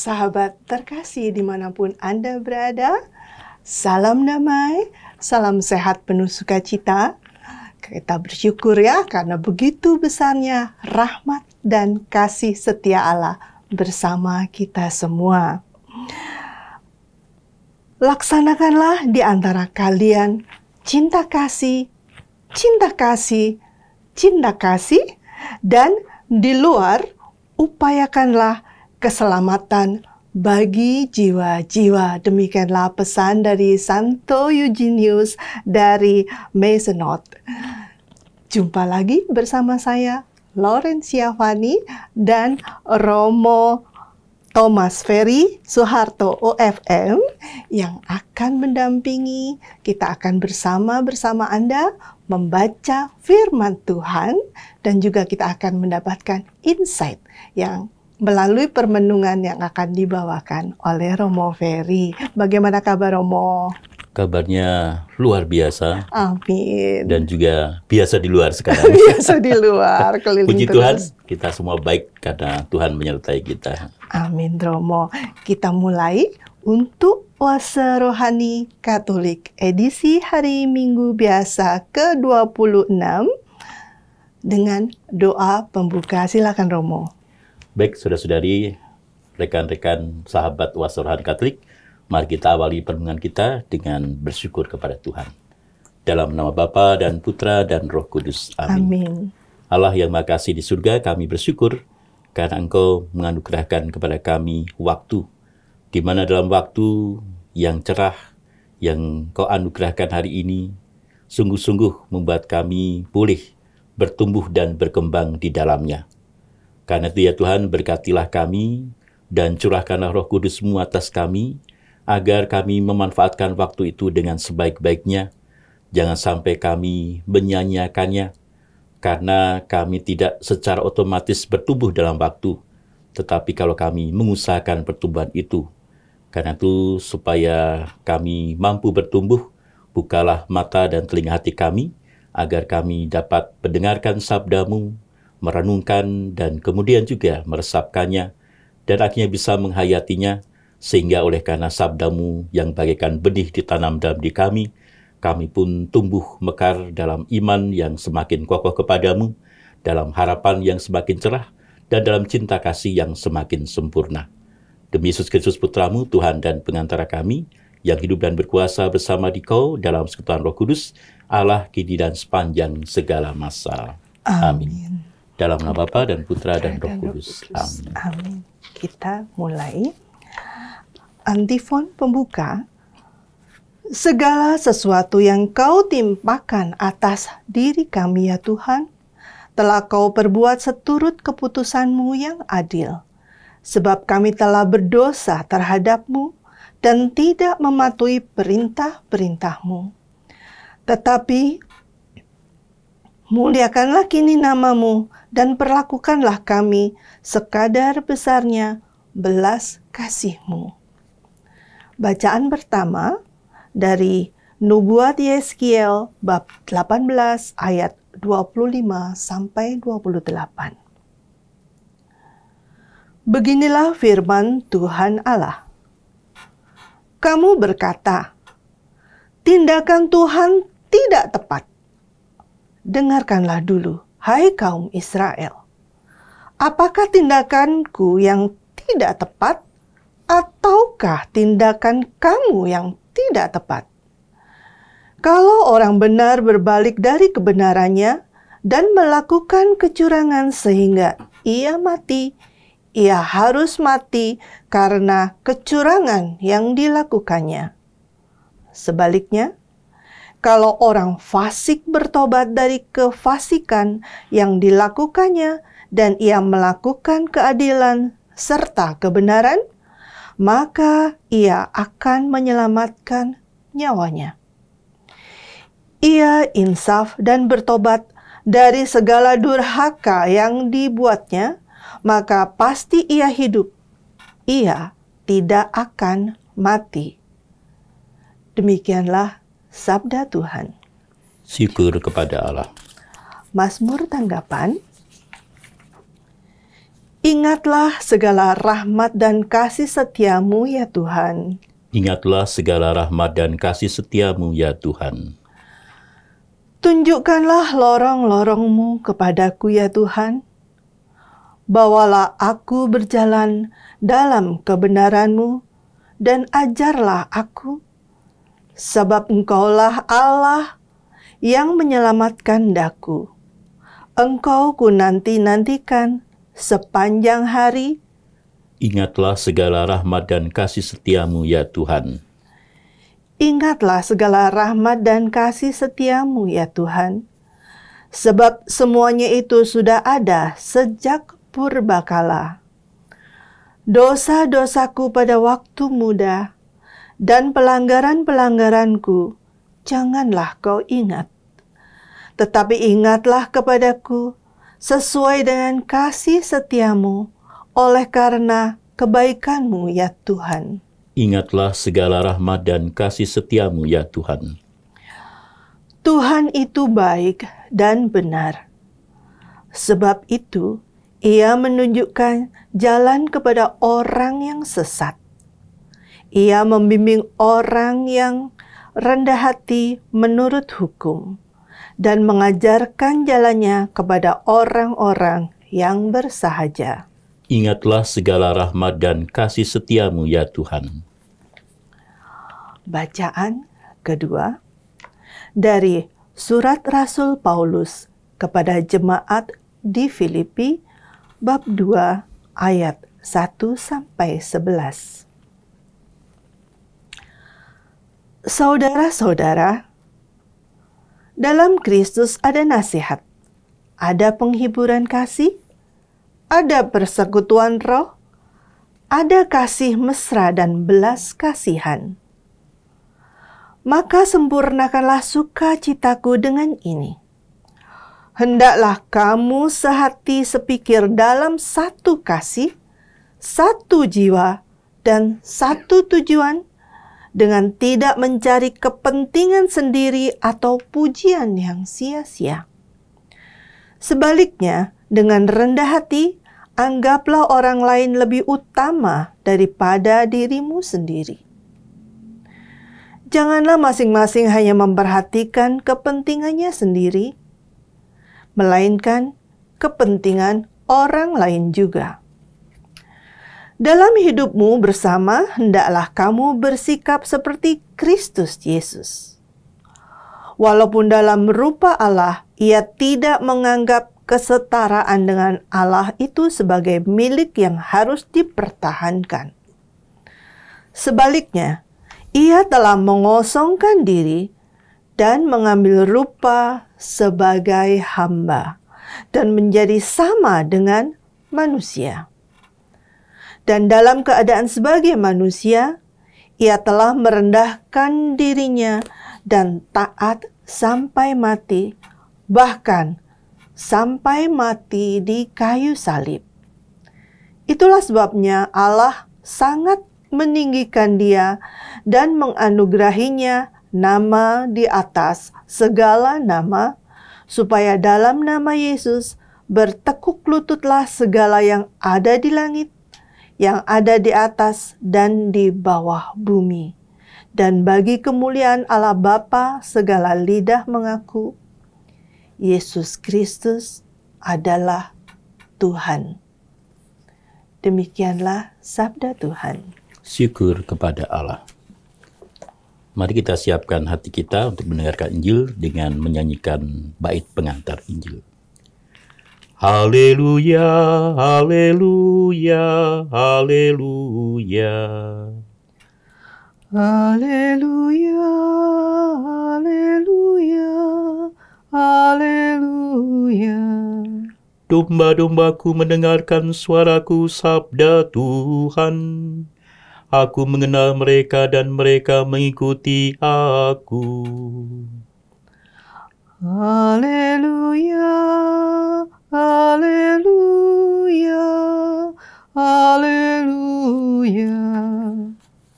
Sahabat terkasih dimanapun Anda berada, salam damai, salam sehat penuh sukacita. Kita bersyukur ya karena begitu besarnya rahmat dan kasih setia Allah bersama kita semua. Laksanakanlah di antara kalian cinta kasih, cinta kasih, cinta kasih, dan di luar upayakanlah keselamatan bagi jiwa-jiwa. Demikianlah pesan dari Santo Eugenius dari Maisonot. Jumpa lagi bersama saya, Laurencia Fani, dan Romo Thomas Ferry Soeharto OFM yang akan mendampingi. Kita akan bersama Anda membaca firman Tuhan dan juga kita akan mendapatkan insight yang melalui permenungan yang akan dibawakan oleh Romo Ferry. Bagaimana kabar Romo? Kabarnya luar biasa. Amin. Dan juga biasa di luar sekarang. Biasa di luar, keliling Puji terus. Tuhan, kita semua baik karena Tuhan menyertai kita. Amin Romo. Kita mulai untuk Oase Rohani Katolik edisi hari Minggu biasa ke-26 dengan doa pembuka. Silakan Romo. Baik, saudara-saudari, rekan-rekan sahabat Oase Rohani Katolik, mari kita awali permenungan kita dengan bersyukur kepada Tuhan. Dalam nama Bapa dan Putra dan Roh Kudus. Amin. Amin. Allah yang Maha Kasih di surga, kami bersyukur karena Engkau menganugerahkan kepada kami waktu, di mana dalam waktu yang cerah yang Kau anugerahkan hari ini, sungguh-sungguh membuat kami boleh bertumbuh dan berkembang di dalamnya. Karena itu ya Tuhan, berkatilah kami dan curahkanlah Roh Kudus-Mu atas kami, agar kami memanfaatkan waktu itu dengan sebaik-baiknya. Jangan sampai kami menyia-nyiakannya, karena kami tidak secara otomatis bertumbuh dalam waktu. Tetapi kalau kami mengusahakan pertumbuhan itu, karena itu supaya kami mampu bertumbuh, bukalah mata dan telinga hati kami, agar kami dapat mendengarkan sabda-Mu, merenungkan dan kemudian juga meresapkannya, dan akhirnya bisa menghayatinya, sehingga oleh karena sabda-Mu yang bagaikan benih ditanam dalam diri kami pun tumbuh mekar dalam iman yang semakin kokoh kepadamu, dalam harapan yang semakin cerah, dan dalam cinta kasih yang semakin sempurna. Demi Yesus Kristus Putra-Mu, Tuhan dan pengantara kami, yang hidup dan berkuasa bersama Dikau dalam persekutuan Roh Kudus, Allah kini dan sepanjang segala masa. Amin. Dalam nama Bapa dan Putra dan Roh Kudus. Amin. Amin. Kita mulai. Antifon pembuka. Segala sesuatu yang Kau timpakan atas diri kami ya Tuhan, telah Kau perbuat seturut keputusan-Mu yang adil. Sebab kami telah berdosa terhadap-Mu dan tidak mematuhi perintah-perintah-Mu. Tetapi muliakanlah kini nama-Mu dan perlakukanlah kami sekadar besarnya belas kasih-Mu. Bacaan pertama dari Nubuat Yeskiel bab 18 ayat 25 sampai 28. Beginilah firman Tuhan Allah. Kamu berkata, tindakan Tuhan tidak tepat. Dengarkanlah dulu, hai kaum Israel. Apakah tindakanku yang tidak tepat, ataukah tindakan kamu yang tidak tepat? Kalau orang benar berbalik dari kebenarannya dan melakukan kecurangan sehingga ia mati, ia harus mati karena kecurangan yang dilakukannya. Sebaliknya, kalau orang fasik bertobat dari kefasikan yang dilakukannya dan ia melakukan keadilan serta kebenaran, maka ia akan menyelamatkan nyawanya. Ia insaf dan bertobat dari segala durhaka yang dibuatnya, maka pasti ia hidup. Ia tidak akan mati. Demikianlah sabda Tuhan. Syukur kepada Allah. Mazmur tanggapan. Ingatlah segala rahmat dan kasih setiamu ya Tuhan. Ingatlah segala rahmat dan kasih setiamu ya Tuhan. Tunjukkanlah lorong-lorong-Mu kepadaku ya Tuhan. Bawalah aku berjalan dalam kebenaran-Mu dan ajarlah aku. Sebab Engkaulah Allah yang menyelamatkan daku. Engkau ku nanti-nantikan sepanjang hari. Ingatlah segala rahmat dan kasih setiamu ya Tuhan. Ingatlah segala rahmat dan kasih setiamu ya Tuhan. Sebab semuanya itu sudah ada sejak purbakala. Dosa-dosaku pada waktu muda dan pelanggaran-pelanggaranku janganlah kau ingat. Tetapi ingatlah kepadaku sesuai dengan kasih setiamu oleh karena kebaikan-Mu ya Tuhan. Ingatlah segala rahmat dan kasih setiamu ya Tuhan. Tuhan itu baik dan benar. Sebab itu, Ia menunjukkan jalan kepada orang yang sesat. Ia membimbing orang yang rendah hati menurut hukum dan mengajarkan jalannya kepada orang-orang yang bersahaja. Ingatlah segala rahmat dan kasih setiamu ya Tuhan. Bacaan kedua dari Surat Rasul Paulus kepada jemaat di Filipi bab 2 ayat 1-11. Saudara-saudara, dalam Kristus ada nasihat, ada penghiburan kasih, ada persekutuan roh, ada kasih mesra dan belas kasihan. Maka sempurnakanlah sukacitaku dengan ini. Hendaklah kamu sehati sepikir dalam satu kasih, satu jiwa, dan satu tujuan, dengan tidak mencari kepentingan sendiri atau pujian yang sia-sia. Sebaliknya, dengan rendah hati, anggaplah orang lain lebih utama daripada dirimu sendiri. Janganlah masing-masing hanya memperhatikan kepentingannya sendiri, melainkan kepentingan orang lain juga. Dalam hidupmu bersama, hendaklah kamu bersikap seperti Kristus Yesus. Walaupun dalam rupa Allah, Ia tidak menganggap kesetaraan dengan Allah itu sebagai milik yang harus dipertahankan. Sebaliknya, Ia telah mengosongkan diri dan mengambil rupa sebagai hamba dan menjadi sama dengan manusia. Dan dalam keadaan sebagai manusia, Ia telah merendahkan dirinya dan taat sampai mati, bahkan sampai mati di kayu salib. Itulah sebabnya Allah sangat meninggikan Dia dan menganugerahinya nama di atas segala nama, supaya dalam nama Yesus bertekuk lututlah segala yang ada di langit, yang ada di atas dan di bawah bumi. Dan bagi kemuliaan Allah Bapa, segala lidah mengaku Yesus Kristus adalah Tuhan. Demikianlah sabda Tuhan. Syukur kepada Allah. Mari kita siapkan hati kita untuk mendengarkan Injil dengan menyanyikan bait pengantar Injil. Haleluya, haleluya, haleluya. Haleluya, haleluya, haleluya. Domba-dombaku mendengarkan suaraku, sabda Tuhan. Aku mengenal mereka dan mereka mengikuti aku. Haleluya, haleluya, haleluya.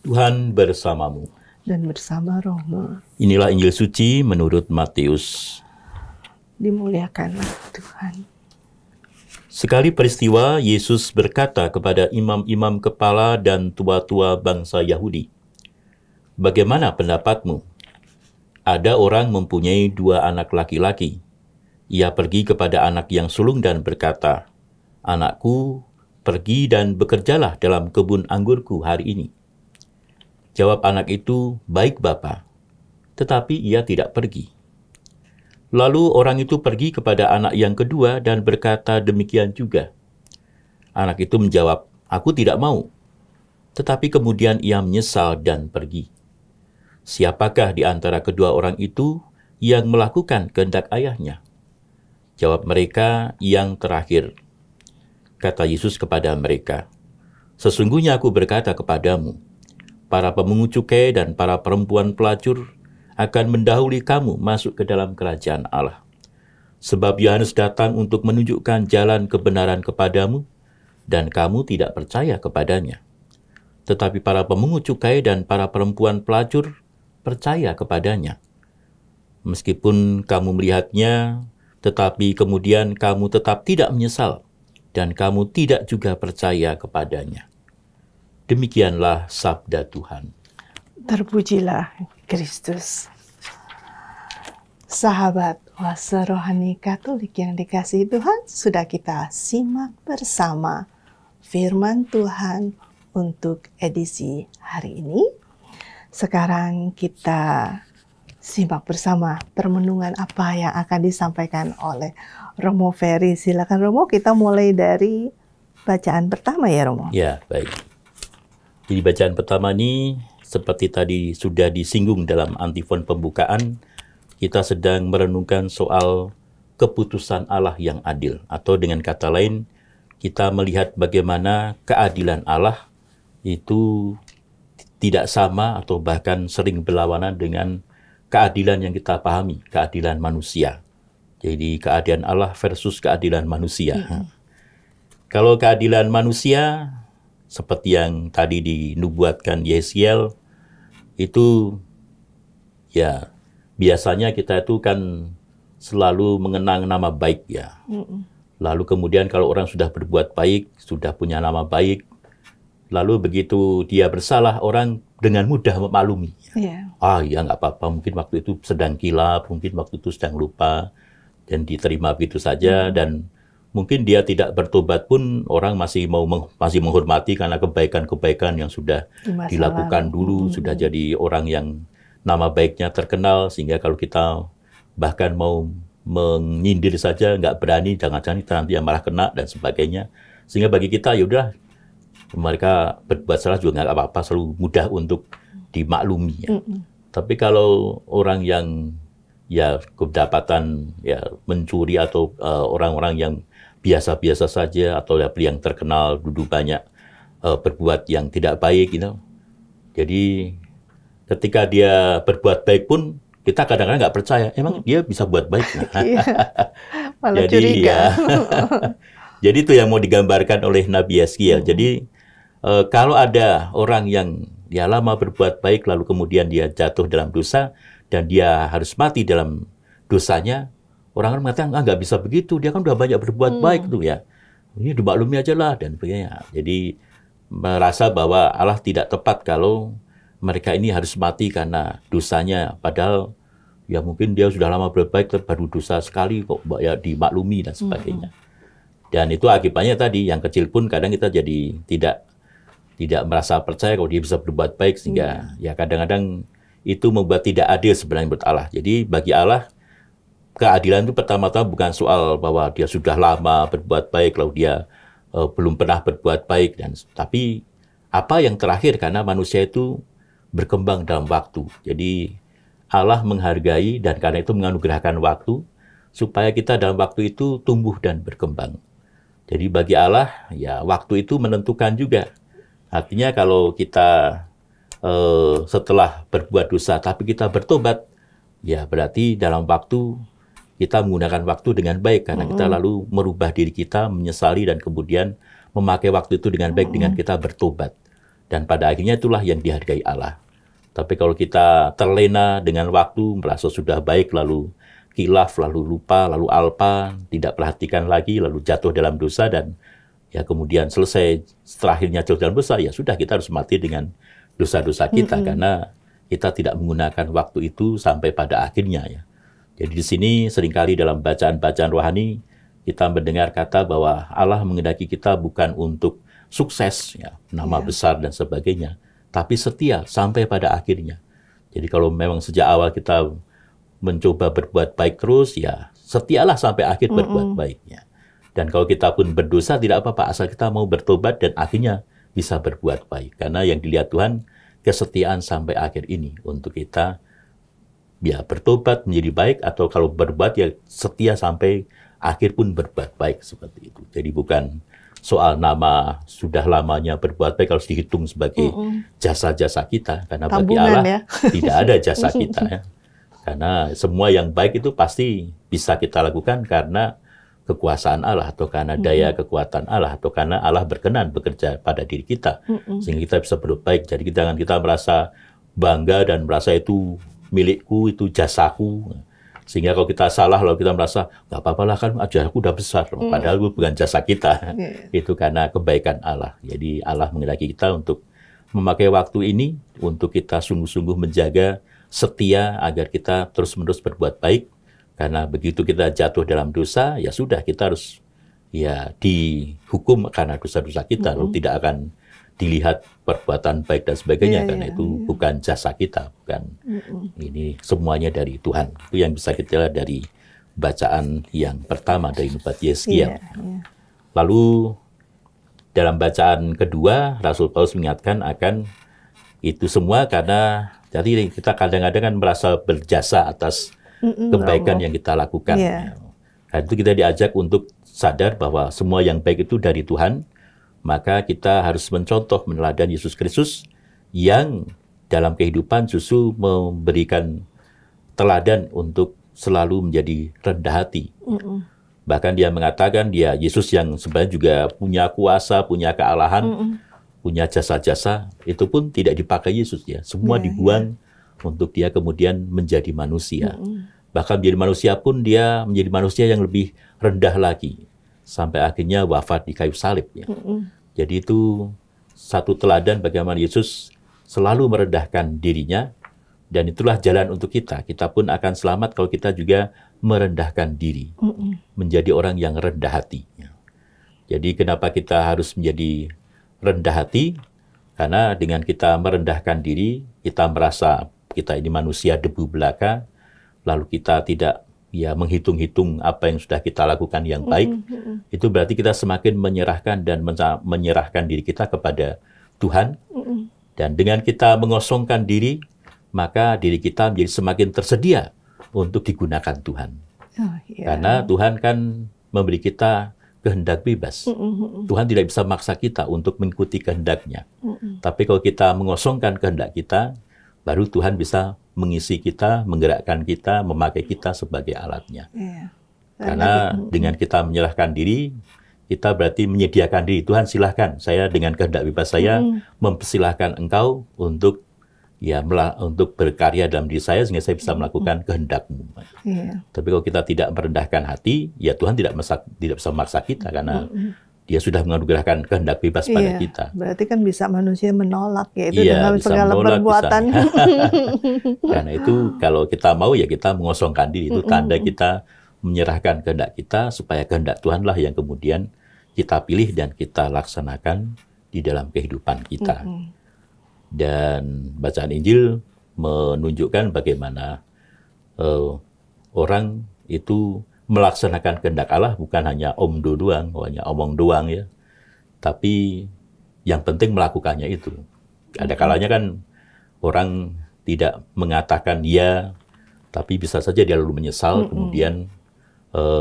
Tuhan bersamamu. Dan bersama rohmu. Inilah Injil suci menurut Matius. Dimuliakanlah Tuhan. Sekali peristiwa, Yesus berkata kepada imam-imam kepala dan tua-tua bangsa Yahudi, "Bagaimana pendapatmu? Ada orang mempunyai 2 anak laki-laki. Ia pergi kepada anak yang sulung dan berkata, 'Anakku, pergi dan bekerjalah dalam kebun anggurku hari ini.' Jawab anak itu, 'Baik, Bapa.' Tetapi ia tidak pergi. Lalu orang itu pergi kepada anak yang kedua dan berkata demikian juga. Anak itu menjawab, 'Aku tidak mau.' Tetapi kemudian ia menyesal dan pergi. Siapakah di antara kedua orang itu yang melakukan kehendak ayahnya?" Jawab mereka, "Yang terakhir." Kata Yesus kepada mereka, "Sesungguhnya aku berkata kepadamu, para pemungut cukai dan para perempuan pelacur akan mendahului kamu masuk ke dalam kerajaan Allah. Sebab Yohanes datang untuk menunjukkan jalan kebenaran kepadamu, dan kamu tidak percaya kepadanya. Tetapi para pemungut cukai dan para perempuan pelacur percaya kepadanya. Meskipun kamu melihatnya, tetapi kemudian kamu tetap tidak menyesal, dan kamu tidak juga percaya kepadanya." Demikianlah sabda Tuhan. Terpujilah Kristus. Sahabat Oase Rohani Katolik yang dikasihi Tuhan, sudah kita simak bersama firman Tuhan untuk edisi hari ini. Sekarang kita simak bersama permenungan apa yang akan disampaikan oleh Romo Ferry. Silakan Romo, kita mulai dari bacaan pertama ya Romo. Ya, baik. Jadi bacaan pertama ini seperti tadi sudah disinggung dalam antifon pembukaan, kita sedang merenungkan soal keputusan Allah yang adil. Atau dengan kata lain, kita melihat bagaimana keadilan Allah itu tidak sama atau bahkan sering berlawanan dengan keadilan yang kita pahami, keadilan manusia. Jadi keadilan Allah versus keadilan manusia. Kalau keadilan manusia, seperti yang tadi dinubuatkan Yesiel, itu ya biasanya kita itu kan selalu mengenang nama baik ya. Lalu kemudian kalau orang sudah berbuat baik, sudah punya nama baik, lalu begitu dia bersalah, orang dengan mudah memaklumi. Ya nggak apa-apa, mungkin waktu itu sedang kilap, mungkin waktu itu sedang lupa, dan diterima begitu saja. Dan mungkin dia tidak bertobat pun orang masih menghormati karena kebaikan-kebaikan yang sudah dilakukan dulu, sudah jadi orang yang nama baiknya terkenal, sehingga kalau kita bahkan mau menyindir saja nggak berani, jangan-jangan nanti yang malah kena dan sebagainya. Sehingga bagi kita yaudah, mereka berbuat salah juga nggak apa-apa, selalu mudah untuk dimaklumi ya. Tapi kalau orang yang ya kedapatan ya mencuri atau orang-orang yang biasa-biasa saja atau yang terkenal dulu banyak berbuat yang tidak baik gitu. Jadi ketika dia berbuat baik pun kita kadang-kadang nggak percaya, emang dia bisa buat baik. Malah curiga. Jadi itu yang mau digambarkan oleh Nabi Yeskiel. Jadi kalau ada orang yang ya lama berbuat baik lalu kemudian dia jatuh dalam dosa dan dia harus mati dalam dosanya, orang-orang mengatakan nggak bisa begitu, dia kan udah banyak berbuat baik tuh ya, ini dimaklumi aja lah dan sebagainya. Jadi merasa bahwa Allah tidak tepat kalau mereka ini harus mati karena dosanya, padahal ya mungkin dia sudah lama berbaik baru dosa sekali kok ya dimaklumi dan sebagainya. Dan itu akibatnya tadi yang kecil pun kadang kita jadi tidak merasa percaya kalau dia bisa berbuat baik, sehingga ya kadang-kadang itu membuat tidak adil sebenarnya menurut Allah. Jadi bagi Allah keadilan itu pertama-tama bukan soal bahwa dia sudah lama berbuat baik lalu dia belum pernah berbuat baik, tapi apa yang terakhir, karena manusia itu berkembang dalam waktu. Jadi Allah menghargai dan karena itu menganugerahkan waktu supaya kita dalam waktu itu tumbuh dan berkembang. Jadi bagi Allah ya waktu itu menentukan juga. Artinya kalau kita setelah berbuat dosa tapi kita bertobat, ya berarti dalam waktu kita menggunakan waktu dengan baik karena kita lalu merubah diri kita, menyesali dan kemudian memakai waktu itu dengan baik dengan kita bertobat. Dan pada akhirnya itulah yang dihargai Allah. Tapi kalau kita terlena dengan waktu, merasa sudah baik lalu kilaf, lalu lupa, lalu alpa, tidak perhatikan lagi, lalu jatuh dalam dosa, dan ya kemudian selesai, setelah akhirnya jatuh dalam dosa, ya sudah, kita harus mati dengan dosa-dosa kita, karena kita tidak menggunakan waktu itu sampai pada akhirnya ya. Jadi di sini seringkali dalam bacaan-bacaan rohani kita mendengar kata bahwa Allah menghendaki kita bukan untuk sukses, ya, nama besar dan sebagainya, tapi setia sampai pada akhirnya. Jadi kalau memang sejak awal kita mencoba berbuat baik terus, ya setialah sampai akhir berbuat baiknya. Dan kalau kita pun berdosa tidak apa-apa, asal kita mau bertobat dan akhirnya bisa berbuat baik. Karena yang dilihat Tuhan kesetiaan sampai akhir ini untuk kita ya bertobat menjadi baik, atau kalau berbuat ya setia sampai akhir pun berbuat baik seperti itu. Jadi bukan soal nama sudah lamanya berbuat baik harus dihitung sebagai jasa-jasa kita, karena bagi Allah ya, tidak ada jasa kita ya. Karena semua yang baik itu pasti bisa kita lakukan karena kekuasaan Allah, atau karena daya kekuatan Allah, atau karena Allah berkenan bekerja pada diri kita sehingga kita bisa berbuat baik. Jadi jangan kita merasa bangga dan merasa itu milikku, itu jasaku. Sehingga kalau kita salah, lalu kita merasa, nggak apa-apa lah kan jasaku udah besar. Padahal itu bukan jasa kita. Itu karena kebaikan Allah. Jadi Allah menghendaki kita untuk memakai waktu ini untuk kita sungguh-sungguh menjaga setia agar kita terus-menerus berbuat baik. Karena begitu kita jatuh dalam dosa, ya sudah, kita harus ya dihukum karena dosa-dosa kita. Lalu tidak akan dilihat perbuatan baik dan sebagainya, karena itu bukan jasa kita, bukan ini semuanya dari Tuhan. Itu yang bisa kita lihat dari bacaan yang pertama dari Nubuat Yeskiel. Lalu dalam bacaan kedua, Rasul Paulus mengingatkan akan itu semua karena jadi kita kadang-kadang kan merasa berjasa atas kebaikan yang kita lakukan. Karena itu kita diajak untuk sadar bahwa semua yang baik itu dari Tuhan. Maka kita harus mencontoh, meneladani Yesus Kristus yang dalam kehidupan justru memberikan teladan untuk selalu menjadi rendah hati. Bahkan dia mengatakan Yesus yang sebenarnya juga punya kuasa, punya kealahan, punya jasa-jasa, itu pun tidak dipakai Yesus ya. Semua dibuang untuk dia kemudian menjadi manusia. Bahkan menjadi manusia pun dia menjadi manusia yang lebih rendah lagi. Sampai akhirnya wafat di kayu salib ya. Jadi itu satu teladan bagaimana Yesus selalu merendahkan dirinya, dan itulah jalan untuk kita. Kita pun akan selamat kalau kita juga merendahkan diri, menjadi orang yang rendah hati. Jadi kenapa kita harus menjadi rendah hati? Karena dengan kita merendahkan diri, kita merasa kita ini manusia debu belaka, lalu kita tidak menghitung-hitung apa yang sudah kita lakukan yang baik, itu berarti kita semakin menyerahkan dan menyerahkan diri kita kepada Tuhan. Dan dengan kita mengosongkan diri, maka diri kita menjadi semakin tersedia untuk digunakan Tuhan. Karena Tuhan kan memberi kita kehendak bebas. Tuhan tidak bisa maksa kita untuk mengikuti kehendaknya. Tapi kalau kita mengosongkan kehendak kita, baru Tuhan bisa mengisi kita, menggerakkan kita, memakai kita sebagai alatnya. Karena dengan kita menyerahkan diri, kita berarti menyediakan diri. Tuhan silahkan, saya dengan kehendak bebas saya mempersilahkan engkau untuk untuk berkarya dalam diri saya sehingga saya bisa melakukan kehendak-Mu. Tapi kalau kita tidak merendahkan hati, ya Tuhan tidak bisa memaksa kita karena Dia sudah menganugerahkan kehendak bebas pada kita. Berarti kan bisa manusia menolak ya itu dengan segala perbuatan. Karena itu kalau kita mau ya kita mengosongkan diri, itu tanda kita menyerahkan kehendak kita supaya kehendak Tuhanlah yang kemudian kita pilih dan kita laksanakan di dalam kehidupan kita. Dan bacaan Injil menunjukkan bagaimana orang itu melaksanakan kehendak Allah bukan hanya omdo doang, hanya omong doang ya. Tapi yang penting melakukannya itu. Ada kalanya kan orang tidak mengatakan ya, tapi bisa saja dia lalu menyesal, kemudian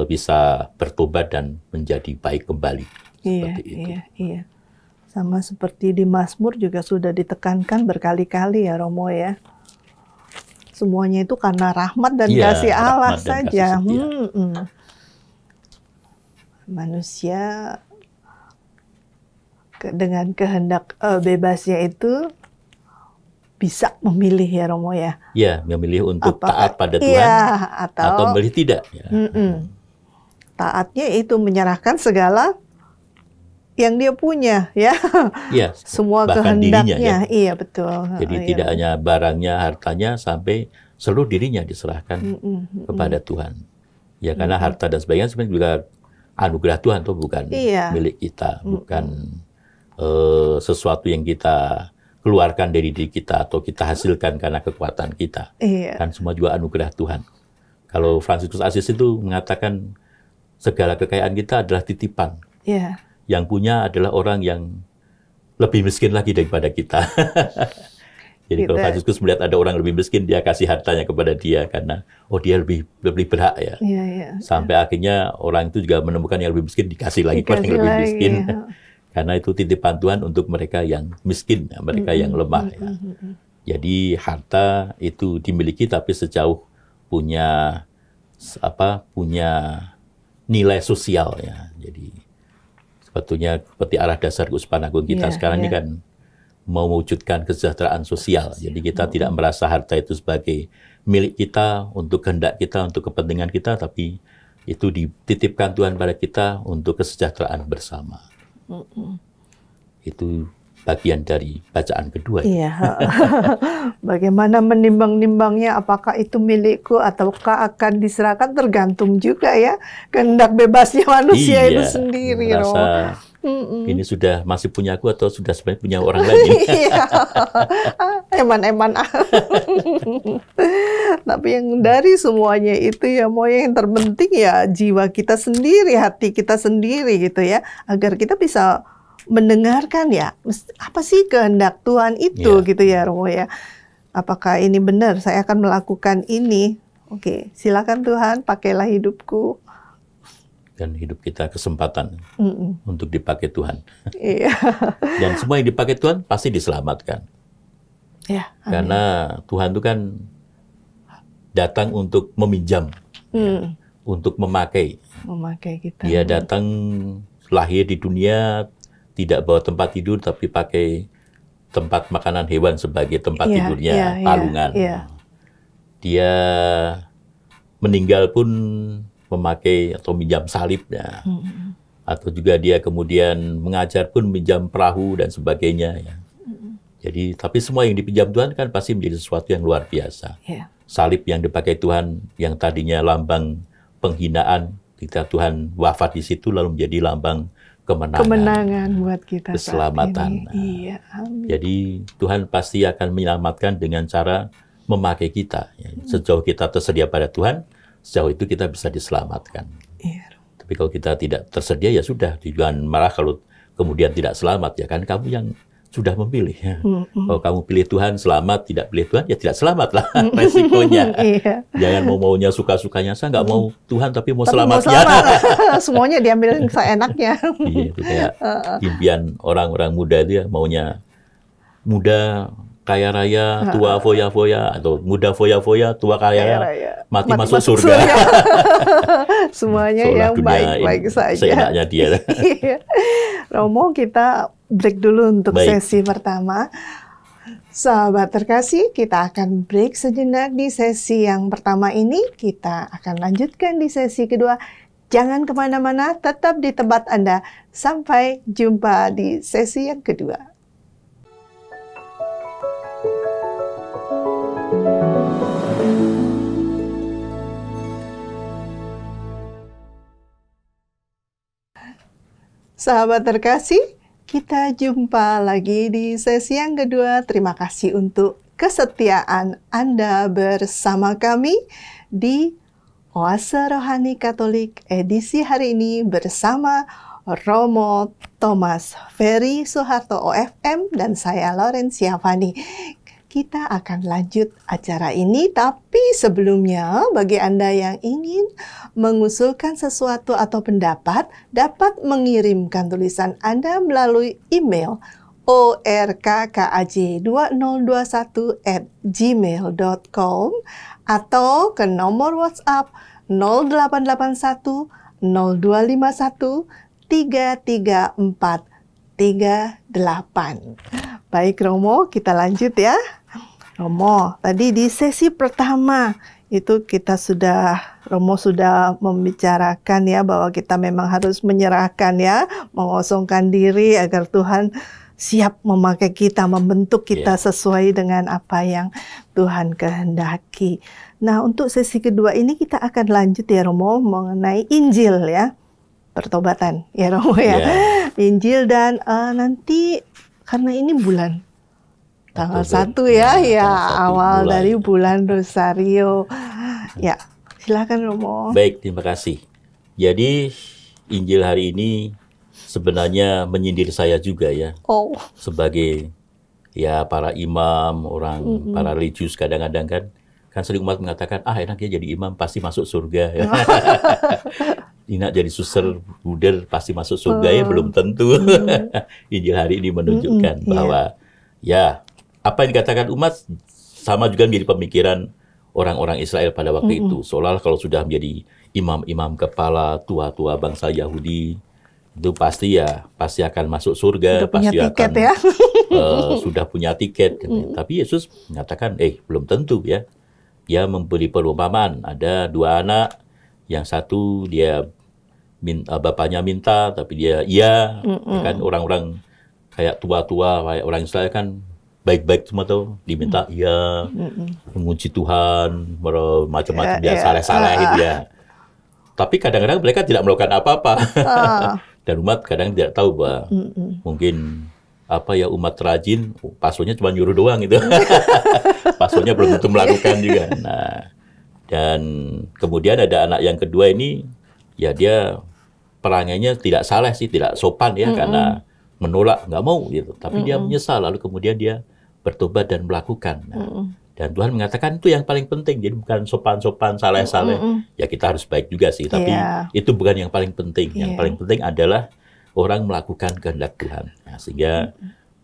bisa bertobat dan menjadi baik kembali. Seperti itu. Iya. Sama seperti di Mazmur juga sudah ditekankan berkali-kali ya Romo ya. Semuanya itu karena rahmat dan kasih Allah saja. Manusia dengan kehendak bebasnya itu bisa memilih ya Romo ya. Ya, memilih untuk Apakah taat pada Tuhan atau memilih tidak. Ya. Taatnya itu menyerahkan segala yang dia punya, ya. Ya, Semua bahkan kehendaknya. dirinya, ya. Iya, betul. Jadi tidak hanya barangnya, hartanya, sampai seluruh dirinya diserahkan kepada Tuhan. Ya, karena harta dan sebagainya sebenarnya juga anugerah Tuhan, tuh bukan milik kita, bukan sesuatu yang kita keluarkan dari diri kita atau kita hasilkan karena kekuatan kita. Kan semua juga anugerah Tuhan. Kalau Fransiskus Asis itu mengatakan segala kekayaan kita adalah titipan. Yang punya adalah orang yang lebih miskin lagi daripada kita. Jadi kalau Fransiskus melihat ada orang lebih miskin, dia kasih hartanya kepada dia karena dia lebih berhak ya. Sampai akhirnya orang itu juga menemukan yang lebih miskin, dikasih lagi kepada yang lebih miskin. Karena itu titipan Tuhan untuk mereka yang miskin, mereka yang lemah. Ya. Jadi harta itu dimiliki, tapi sejauh punya nilai sosial ya. Jadi sebetulnya seperti arah dasar Keuskupan Agung kita sekarang ini kan mewujudkan kesejahteraan sosial. Jadi kita tidak merasa harta itu sebagai milik kita, untuk kehendak kita, untuk kepentingan kita, tapi itu dititipkan Tuhan pada kita untuk kesejahteraan bersama. Itu bagian dari bacaan kedua. Bagaimana menimbang-nimbangnya, apakah itu milikku ataukah akan diserahkan, tergantung juga ya kehendak bebasnya manusia itu sendiri. Merasa ini sudah masih punya aku atau sudah sebenarnya punya orang lain. Eman-eman. Tapi yang dari semuanya itu ya, mau yang terpenting ya jiwa kita sendiri, hati kita sendiri gitu ya, agar kita bisa mendengarkan ya, apa sih kehendak Tuhan itu gitu ya Romo ya. Apakah ini benar, saya akan melakukan ini. Oke, silakan Tuhan, pakailah hidupku. Dan hidup kita kesempatan untuk dipakai Tuhan. Iya. Dan semua yang dipakai Tuhan pasti diselamatkan. Ya, karena Tuhan itu kan datang untuk meminjam, untuk memakai. Memakai kita. Dia datang lahir di dunia, tidak bawa tempat tidur, tapi pakai tempat makanan hewan sebagai tempat tidurnya, palungan. Dia meninggal pun memakai atau minjam salibnya. Atau juga dia kemudian mengajar pun minjam perahu dan sebagainya. Ya. Jadi, tapi semua yang dipinjam Tuhan kan pasti menjadi sesuatu yang luar biasa. Salib yang dipakai Tuhan, yang tadinya lambang penghinaan, ketika Tuhan wafat di situ lalu menjadi lambang kemenangan buat kita, keselamatan. Jadi Tuhan pasti akan menyelamatkan dengan cara memakai kita. Ya. Sejauh kita tersedia pada Tuhan, sejauh itu kita bisa diselamatkan. Tapi kalau kita tidak tersedia, ya sudah. Jangan marah kalau kemudian tidak selamat. Ya kan kamu yang sudah memilih. Ya. Kalau kamu pilih Tuhan selamat, tidak pilih Tuhan, ya tidak selamat lah resikonya. Jangan mau-maunya suka-sukanya. Saya nggak mau Tuhan, tapi mau selamatnya. Semuanya diambil seenaknya. Itu kayak impian orang-orang muda itu ya, maunya muda, kaya raya, tua foya-foya, atau muda foya-foya, tua kaya raya, mati masuk surga. Semuanya yang baik-baik saja. Seenaknya dia. Romo, kita break dulu untuk sesi pertama. Sahabat terkasih, kita akan break sejenak di sesi yang pertama ini. Kita akan lanjutkan di sesi kedua. Jangan kemana-mana, tetap di tempat Anda. Sampai jumpa di sesi yang kedua. Sahabat terkasih, kita jumpa lagi di sesi yang kedua. Terima kasih untuk kesetiaan Anda bersama kami di Oase Rohani Katolik edisi hari ini bersama Romo Thomas Ferry Soeharto OFM dan saya Laurencia Fani. Kita akan lanjut acara ini, tapi sebelumnya bagi Anda yang ingin mengusulkan sesuatu atau pendapat, dapat mengirimkan tulisan Anda melalui email orkkaj2021@gmail.com atau ke nomor WhatsApp 0881 0251 33438. Baik Romo, kita lanjut ya. Romo, tadi di sesi pertama itu Romo sudah membicarakan ya bahwa kita memang harus menyerahkan ya, mengosongkan diri agar Tuhan siap memakai kita, membentuk kita sesuai dengan apa yang Tuhan kehendaki. Nah, untuk sesi kedua ini kita akan lanjut ya Romo mengenai Injil ya, pertobatan ya Romo ya. Injil dan nanti karena ini bulan tanggal 1 ya, awal dari bulan Rosario. Ya, silakan Romo. Baik, terima kasih. Jadi Injil hari ini sebenarnya menyindir saya juga ya. Sebagai ya para imam, para religius kadang-kadang kan sering umat mengatakan, enak ya jadi imam pasti masuk surga ya. Enak jadi suster buder pasti masuk surga ya, belum tentu. Injil hari ini menunjukkan bahwa ya apa yang dikatakan umat sama juga menjadi pemikiran orang-orang Israel pada waktu itu. Seolah kalau sudah menjadi imam-imam kepala tua-tua bangsa Yahudi, itu pasti akan masuk surga, pasti akan ya. Sudah punya tiket. Tapi Yesus mengatakan, belum tentu ya. Dia memberi perumpamaan, ada 2 anak, yang satu dia bapaknya minta, tapi dia kan orang-orang kayak tua-tua, kayak orang Israel kan baik-baik semua tuh, diminta menguji Tuhan, macam-macam dia saleh-saleh gitu ya. Tapi kadang-kadang mereka tidak melakukan apa-apa. Dan umat kadang tidak tahu bahwa mungkin umat rajin, pastonya cuma nyuruh doang gitu. Pastonya belum tentu melakukan juga. Nah, dan kemudian ada anak yang kedua ini, ya dia perangainya tidak saleh sih, tidak sopan ya, karena menolak, nggak mau gitu. Tapi dia menyesal, lalu kemudian dia bertobat dan melakukan. Dan Tuhan mengatakan itu yang paling penting. Jadi bukan sopan-sopan, saleh-saleh. Ya kita harus baik juga sih, tapi itu bukan yang paling penting. Yang paling penting adalah orang melakukan kehendak Tuhan. Nah, sehingga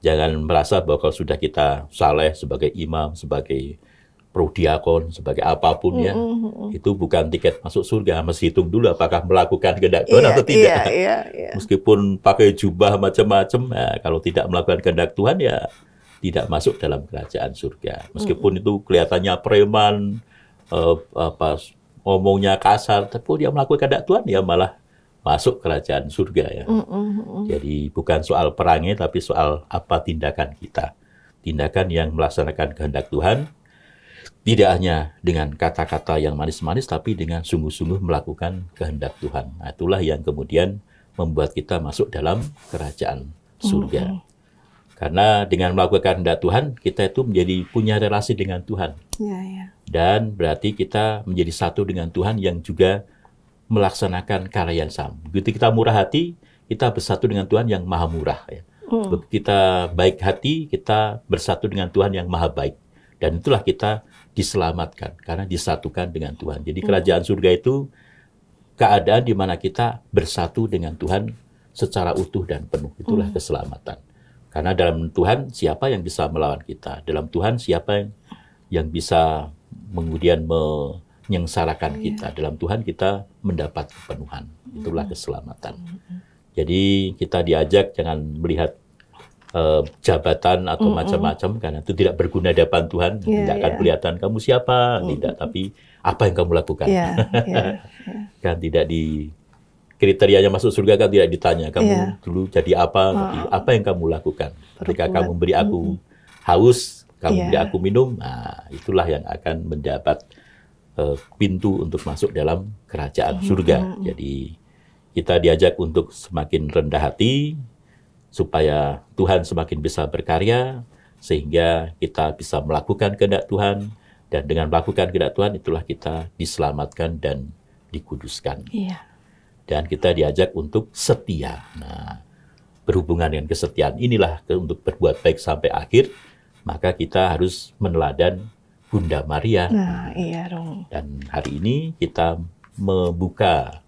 jangan merasa bahwa kalau sudah kita saleh sebagai imam, sebagai prodiakon, sebagai apapun ya, itu bukan tiket masuk surga. Mesti hitung dulu apakah melakukan kehendak Tuhan atau tidak. Meskipun pakai jubah macam-macam, kalau tidak melakukan kehendak Tuhan ya tidak masuk dalam kerajaan surga. Meskipun itu kelihatannya preman, ngomongnya kasar, tapi dia melakukan kehendak Tuhan ya malah masuk kerajaan surga ya. Jadi bukan soal perangnya, tapi soal apa tindakan kita. Tindakan yang melaksanakan kehendak Tuhan, tidak hanya dengan kata-kata yang manis-manis, tapi dengan sungguh-sungguh melakukan kehendak Tuhan. Nah, itulah yang kemudian membuat kita masuk dalam kerajaan surga. Karena dengan melakukan kehendak Tuhan, kita itu punya relasi dengan Tuhan. Dan berarti kita menjadi satu dengan Tuhan yang juga melaksanakan karya yang sama. Begitu kita murah hati, kita bersatu dengan Tuhan yang maha murah. Ya. Begitu kita baik hati, kita bersatu dengan Tuhan yang maha baik. Dan itulah kita diselamatkan, karena disatukan dengan Tuhan. Jadi kerajaan surga itu keadaan di mana kita bersatu dengan Tuhan secara utuh dan penuh. Itulah keselamatan. Karena dalam Tuhan siapa yang bisa melawan kita? Dalam Tuhan siapa yang bisa kemudian menyengsarakan kita? Dalam Tuhan kita mendapat kepenuhan. Itulah keselamatan. Jadi kita diajak jangan melihat jabatan atau macam-macam, karena itu tidak berguna di hadapan Tuhan. Tidak akan kelihatan kamu siapa, tidak. Tapi apa yang kamu lakukan? Kan tidak di kriterianya masuk surga kan tidak ditanya kamu dulu jadi apa, tapi apa yang kamu lakukan. Ketika kamu beri aku haus, kamu beri aku minum, nah itulah yang akan mendapat pintu untuk masuk dalam kerajaan surga. Jadi kita diajak untuk semakin rendah hati, supaya Tuhan semakin bisa berkarya, sehingga kita bisa melakukan kehendak Tuhan, dan dengan melakukan kehendak Tuhan itulah kita diselamatkan dan dikuduskan. Dan kita diajak untuk setia. Nah, berhubungan dengan kesetiaan inilah untuk berbuat baik sampai akhir, maka kita harus meneladan Bunda Maria. Dan hari ini kita membuka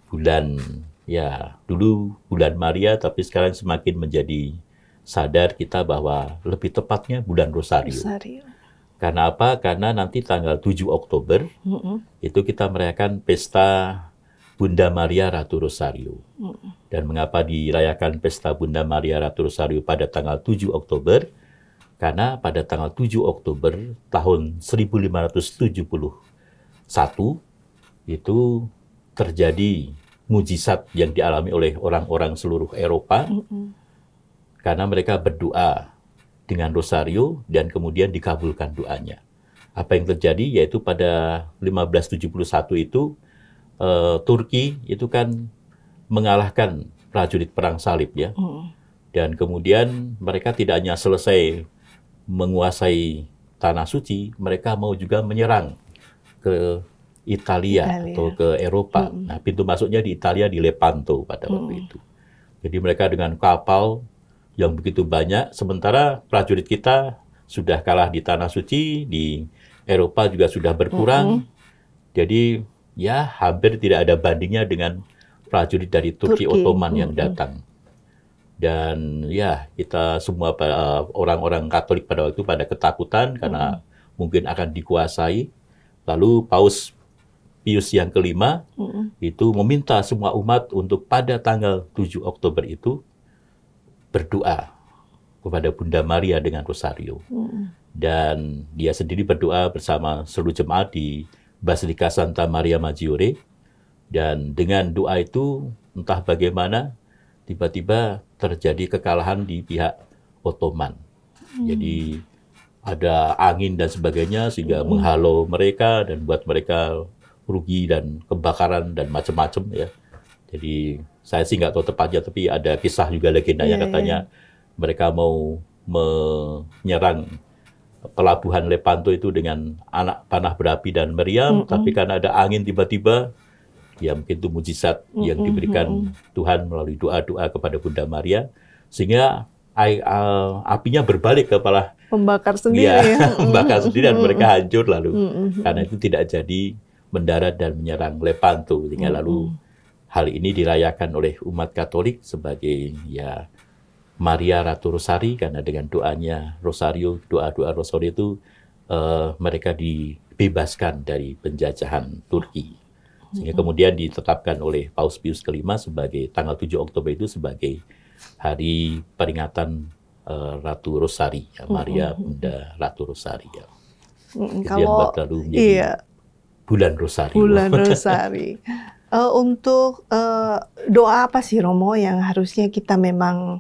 bulan, ya dulu bulan Maria, tapi sekarang semakin menjadi sadar kita bahwa lebih tepatnya bulan Rosario. Karena apa? Karena nanti tanggal 7 Oktober itu kita merayakan pesta Bunda Maria Ratu Rosario. Dan mengapa dirayakan pesta Bunda Maria Ratu Rosario pada tanggal 7 Oktober? Karena pada tanggal 7 Oktober tahun 1571 itu terjadi mujizat yang dialami oleh orang-orang seluruh Eropa karena mereka berdoa dengan rosario dan kemudian dikabulkan doanya. Apa yang terjadi yaitu pada 1571 itu Turki itu kan mengalahkan prajurit perang salib ya. Dan kemudian mereka tidak hanya selesai menguasai tanah suci, mereka mau juga menyerang ke Italia atau ke Eropa. Nah, pintu masuknya di Italia di Lepanto pada waktu itu. Jadi mereka dengan kapal yang begitu banyak, sementara prajurit kita sudah kalah di tanah suci, di Eropa juga sudah berkurang. Jadi ya hampir tidak ada bandingnya dengan prajurit dari Turki Ottoman yang datang. Dan ya kita semua orang-orang Katolik pada waktu itu pada ketakutan karena mungkin akan dikuasai. Lalu Paus Pius yang kelima itu meminta semua umat untuk pada tanggal 7 Oktober itu berdoa kepada Bunda Maria dengan rosario. Dan dia sendiri berdoa bersama seluruh jemaat di Basilika Santa Maria Maggiore. Dan dengan doa itu entah bagaimana tiba-tiba terjadi kekalahan di pihak Ottoman. Jadi ada angin dan sebagainya sehingga menghalau mereka dan buat mereka rugi dan kebakaran dan macam-macam ya. Jadi saya sih nggak tahu tepatnya, tapi ada kisah juga legendanya katanya mereka mau menyerang pelabuhan Lepanto itu dengan anak panah berapi dan meriam, tapi karena ada angin tiba-tiba, ya mungkin itu mujizat yang diberikan Tuhan melalui doa-doa kepada Bunda Maria, sehingga apinya berbalik ke kepala pembakar sendiri. Membakar sendiri dan mereka hancur lalu. Karena itu tidak jadi mendarat dan menyerang Lepanto. Sehingga lalu hal ini dirayakan oleh umat Katolik sebagai ya Maria Ratu Rosari, karena dengan doanya rosario, doa-doa rosario itu mereka dibebaskan dari penjajahan Turki. Sehingga kemudian ditetapkan oleh Paus Pius kelima sebagai tanggal 7 Oktober itu sebagai hari peringatan Ratu Rosari, ya, Maria Bunda Ratu Rosari. Ya. Kalau lalu menjadi bulan Rosari. Bulan Rosari. Untuk doa apa sih Romo yang harusnya kita memang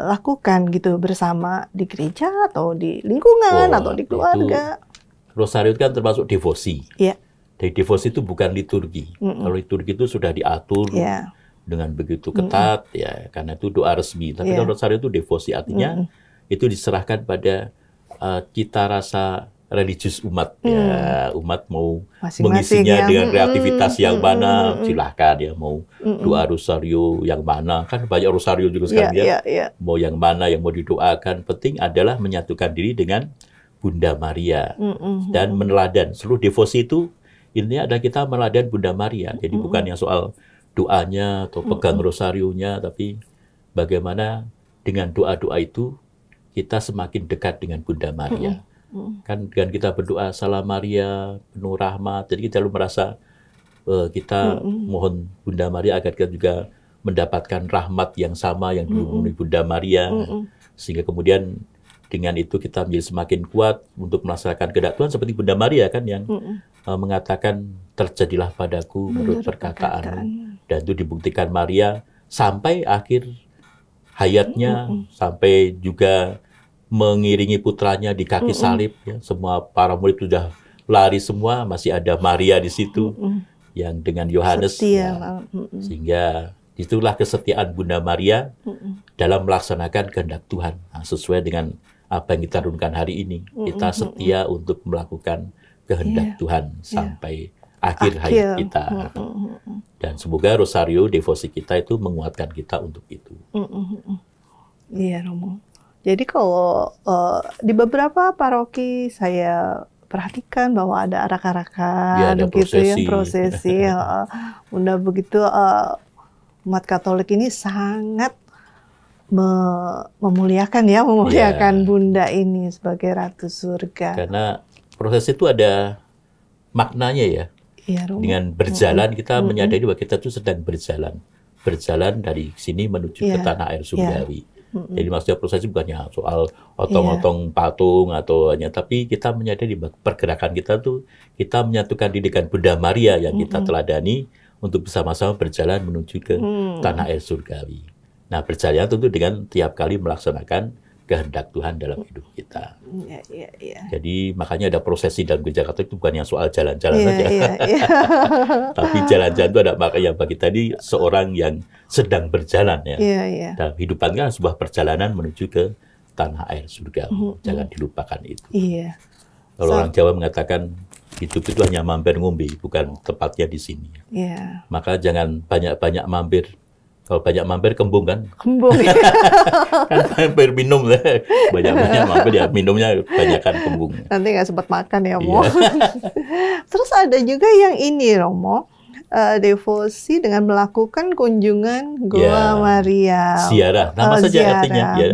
lakukan gitu bersama di gereja atau di lingkungan atau di keluarga? Rosario kan termasuk devosi. Iya. Dari devosi itu bukan liturgi. Kalau liturgi itu sudah diatur dengan begitu ketat, ya karena itu doa resmi. Tapi kalau rosario itu devosi, artinya itu diserahkan pada cita rasa religius umat. Ya, umat mau mengisinya dengan kreativitas yang mana, silahkan ya. Mau doa rosario yang mana, kan banyak rosario juga sekarang Mau yang mana yang mau didoakan. Penting adalah menyatukan diri dengan Bunda Maria dan meneladan. Seluruh devosi itu intinya adalah kita meladani Bunda Maria. Jadi bukan yang soal doanya atau pegang rosarionya, tapi bagaimana dengan doa-doa itu kita semakin dekat dengan Bunda Maria. Kan dengan kita berdoa Salam Maria, penuh rahmat, jadi kita lalu merasa kita mohon Bunda Maria agar kita juga mendapatkan rahmat yang sama yang dipenuhi Bunda Maria, sehingga kemudian dengan itu kita menjadi semakin kuat untuk melaksanakan kehendak Tuhan seperti Bunda Maria kan yang mengatakan terjadilah padaku menurut perkataanmu, dan itu dibuktikan Maria sampai akhir hayatnya, sampai juga mengiringi putranya di kaki salib ya. Semua para murid sudah lari semua, masih ada Maria di situ yang dengan Yohanes ya. Sehingga itulah kesetiaan Bunda Maria dalam melaksanakan kehendak Tuhan. Nah, sesuai dengan apa yang kita renungkan hari ini, kita setia untuk melakukan kehendak Tuhan sampai akhir hayat kita. Dan semoga rosario devosi kita itu menguatkan kita untuk itu. Iya, Romo. Jadi kalau di beberapa paroki saya perhatikan bahwa ada arak-arakan gitu ya, prosesi. Bunda begitu umat Katolik ini sangat memuliakan Bunda ini sebagai Ratu Surga. Karena proses itu ada maknanya ya. Dengan berjalan kita menyadari bahwa kita itu sedang berjalan dari sini menuju ke tanah air surgawi. Jadi maksudnya prosesi bukannya soal otong-otong patung atau hanya, tapi kita menyadari pergerakan kita tuh, kita menyatukan diri dengan Bunda Maria yang kita teladani untuk bersama-sama berjalan menuju ke tanah air surgawi. Nah, berjalan tentu dengan tiap kali melaksanakan kehendak Tuhan dalam hidup kita. Jadi makanya ada prosesi dalam gereja Katolik itu bukan yang soal jalan-jalan saja. Tapi jalan-jalan itu ada makanya bagi tadi seorang yang sedang berjalan ya. Dalam hidupan kan sebuah perjalanan menuju ke tanah air surga. Jangan dilupakan itu. Kalau orang Jawa mengatakan hidup itu hanya mampir ngombe, bukan tepatnya di sini. Maka jangan banyak-banyak mampir. Kalau banyak mampir kembung kan? Kembung. Kan mampir minum lah. Banyak-banyak mampir ya minumnya banyakkan kembung. Nanti nggak sempat makan ya, Mo. Terus ada juga yang ini, Romo. Devosi dengan melakukan kunjungan Goa Maria. Ziarah. Nama saja artinya. Ya.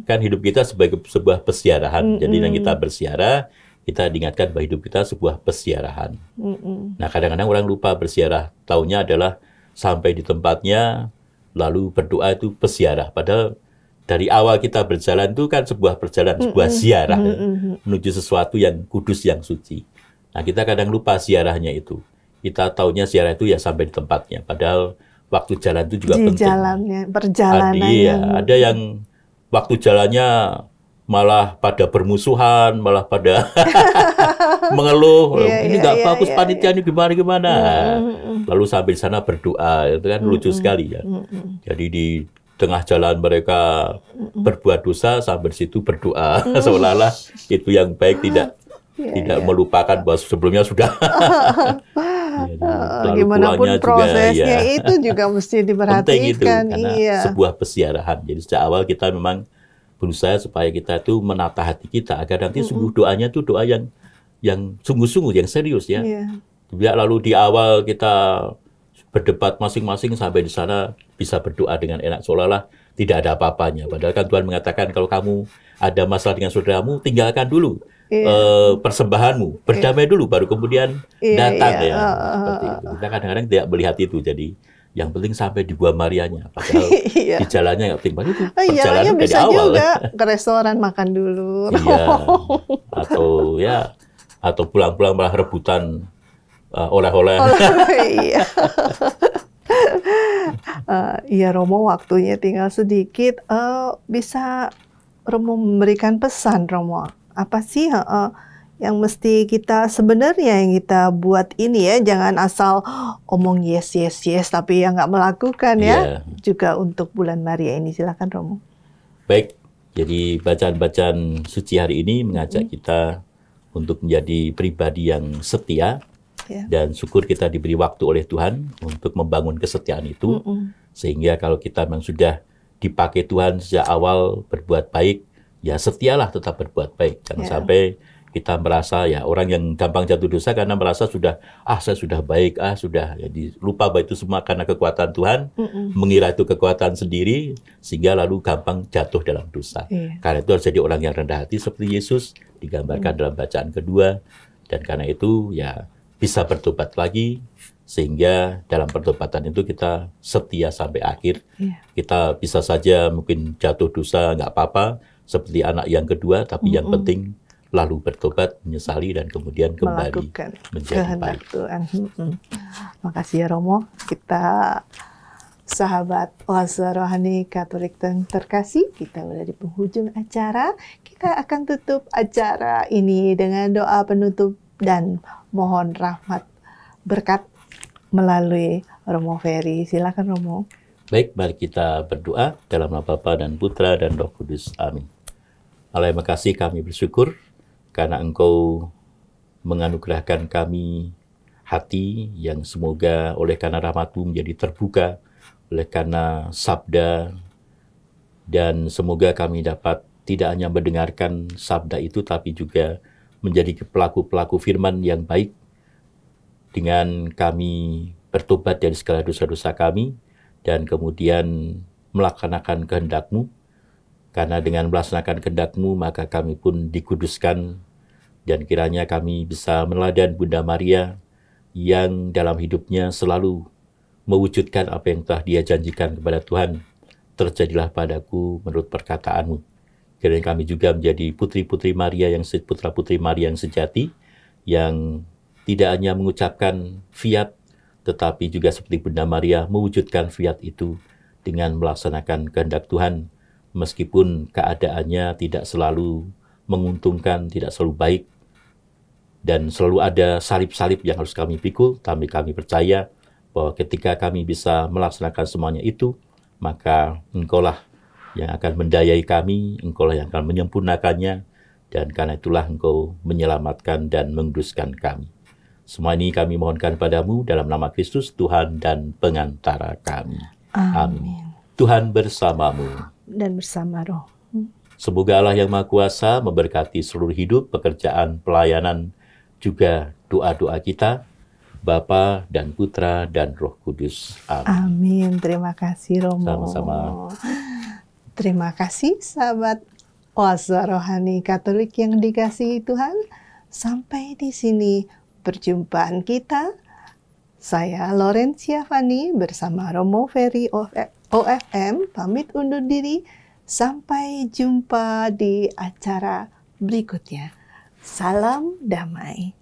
Kan hidup kita sebagai sebuah peziarahan. Jadi yang kita berziarah, kita diingatkan bahwa hidup kita sebuah peziarahan. Nah, kadang-kadang orang lupa berziarah. Taunya adalah sampai di tempatnya, lalu berdoa itu peziarah. Padahal dari awal kita berjalan itu kan sebuah perjalanan, sebuah ziarah. Menuju sesuatu yang kudus, yang suci. Nah, kita kadang lupa ziarahnya itu. Kita taunya ziarah itu ya sampai di tempatnya. Padahal waktu jalan itu juga penting. Perjalanannya. Ada yang waktu jalannya malah pada bermusuhan, malah pada mengeluh, ini nggak bagus panitia ini gimana. Lalu sambil sana berdoa, itu kan lucu sekali ya. Jadi di tengah jalan mereka berbuat dosa, sambil situ berdoa, seolah-olah itu yang baik, tidak melupakan bahwa sebelumnya sudah. Gimana pun prosesnya juga, itu juga mesti diperhatikan. Penting itu, karena sebuah peziarahan. Jadi sejak awal kita memang berusaha supaya kita itu menata hati kita agar nanti sungguh doanya itu doa yang sungguh-sungguh, yang serius ya. Tidak lalu di awal kita berdebat masing-masing sampai di sana bisa berdoa dengan enak seolah-olah tidak ada apa-apanya. Padahal kan Tuhan mengatakan kalau kamu ada masalah dengan saudaramu, tinggalkan dulu persembahanmu, berdamai dulu baru kemudian datang ya. Seperti itu. Kita kadang-kadang tidak melihat itu. Jadi yang penting sampai di Goa Marianya, padahal di jalannya nggak penting banget itu. Perjalanan bisa dari awal. Juga ke restoran makan dulu. Atau pulang-pulang malah rebutan oleh-oleh. Iya, Romo, waktunya tinggal sedikit. Bisa Romo memberikan pesan, Romo? Apa sih yang mesti kita sebenarnya yang kita buat ini ya, jangan asal omong yes tapi yang nggak melakukan ya. Juga untuk bulan Maria ini, silakan Romo. Baik, jadi bacaan-bacaan suci hari ini mengajak kita untuk menjadi pribadi yang setia dan syukur kita diberi waktu oleh Tuhan untuk membangun kesetiaan itu, sehingga kalau kita memang sudah dipakai Tuhan sejak awal berbuat baik, ya setialah tetap berbuat baik, jangan sampai kita merasa ya orang yang gampang jatuh dosa karena merasa sudah saya sudah baik, sudah, jadi lupa bahwa itu semua karena kekuatan Tuhan, mengira itu kekuatan sendiri sehingga lalu gampang jatuh dalam dosa. Karena itu harus jadi orang yang rendah hati seperti Yesus digambarkan dalam bacaan kedua, dan karena itu ya bisa bertobat lagi sehingga dalam pertobatan itu kita setia sampai akhir. Kita bisa saja mungkin jatuh dosa nggak apa-apa seperti anak yang kedua, tapi yang penting lalu bertobat, menyesali, dan kemudian kembali menjadi baik. Tuhan. Makasih ya Romo. Kita sahabat Oase Rohani Katolik yang terkasih, kita udah di penghujung acara. Kita akan tutup acara ini dengan doa penutup dan mohon rahmat berkat melalui Romo Ferry. Silakan Romo. Baik, mari kita berdoa dalam nama Bapa dan Putra dan Roh Kudus. Amin. Allah yang makasih, kami bersyukur karena Engkau menganugerahkan kami hati yang semoga oleh karena rahmat-Mu menjadi terbuka, oleh karena sabda, dan semoga kami dapat tidak hanya mendengarkan sabda itu, tapi juga menjadi pelaku-pelaku firman yang baik, dengan kami bertobat dari segala dosa-dosa kami, dan kemudian melaksanakan kehendak-Mu. Karena dengan melaksanakan kehendak-Mu, maka kami pun dikuduskan, dan kiranya kami bisa meneladani Bunda Maria yang dalam hidupnya selalu mewujudkan apa yang telah Dia janjikan kepada Tuhan, terjadilah padaku menurut perkataanmu. Kiranya kami juga menjadi putra-putri Maria yang sejati, yang tidak hanya mengucapkan fiat, tetapi juga seperti Bunda Maria mewujudkan fiat itu dengan melaksanakan kehendak Tuhan, meskipun keadaannya tidak selalu menguntungkan, tidak selalu baik, dan selalu ada salib-salib yang harus kami pikul, tapi kami percaya bahwa ketika kami bisa melaksanakan semuanya itu, maka Engkaulah yang akan mendayai kami, Engkaulah yang akan menyempurnakannya, dan karena itulah Engkau menyelamatkan dan menguduskan kami. Semua ini kami mohonkan padamu dalam nama Kristus, Tuhan dan pengantara kami. Amin. Tuhan bersamamu. Dan bersama roh. Semoga Allah yang Maha Kuasa memberkati seluruh hidup, pekerjaan, pelayanan, juga doa-doa kita, Bapa dan Putra dan Roh Kudus. Amin. Amin. Terima kasih Romo. Sama-sama. Terima kasih sahabat Oase Rohani Katolik yang dikasihi Tuhan. Sampai di sini perjumpaan kita. Saya Laurencia Fani bersama Romo Ferry OFM pamit undur diri. Sampai jumpa di acara berikutnya. Salam damai.